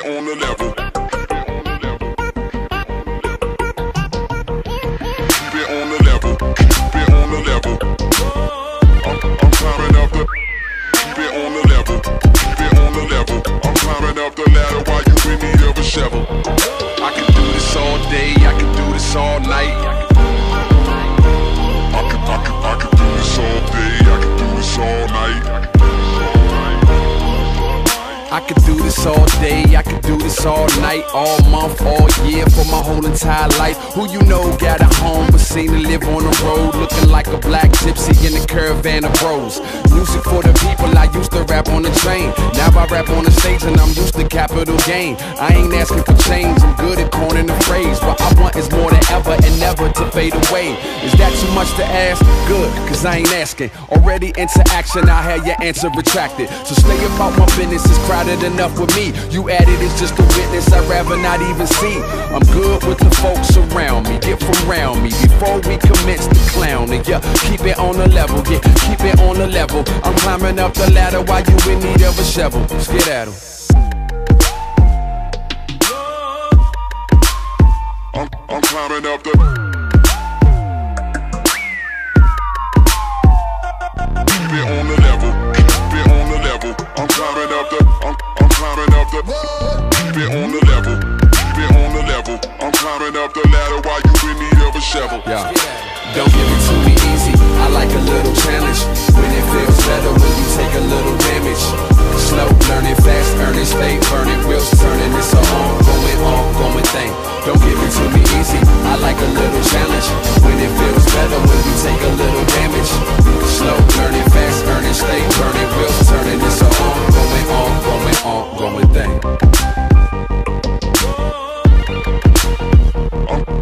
it on the level. Keep it on the level. Keep it on the level. I'm climbing up the. Keep it on the level. Keep it on the level. I'm climbing up the ladder while you in need of a shovel. I can do this all day. I can do this all night. I can do this all day. I can do this all night. I could do this all day, I could do this all night, all month, all year, for my whole entire life. Who you know got a home but seen to live on the road, looking like a black gypsy in a caravan of bros. Music for the people, I used to rap on the train. Now I rap on the stage and I'm used to capital gain. I ain't asking for change, I'm good at coining the phrase. What I want is more than ever and never to fade away. Is that too much to ask? Good, cause I ain't asking. Already into action, I had your answer retracted. So stay about my business, it's crowded enough with me. You added is just a witness I'd rather not even see. I'm good with the folks around me, get from round me before we commence the clowning. Yeah, keep it on the level, yeah, keep it on the level. I'm climbing up the ladder while you in need of a shovel. Let's get at 'em. I'm climbing up the. Keep it on the level. Keep it on the level. I'm climbing up the. I'm climbing up the. Keep it on the level. Keep it on the level. I'm climbing up the ladder while you in need of a shovel. Yeah. Don't give it to me easy. I like a little challenge. When it feels better when you take a little damage. Slow learning, fast earning, stay burning, wheels turning. It's a ongoing thing. Don't give it to me easy. I like a little challenge. When it feels better when you take a little damage. Slow learning, fast earning, stay burning, wheels turning. It's a ongoing thing.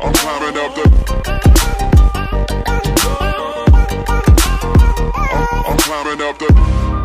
I'm climbing up the. I'm climbing up the.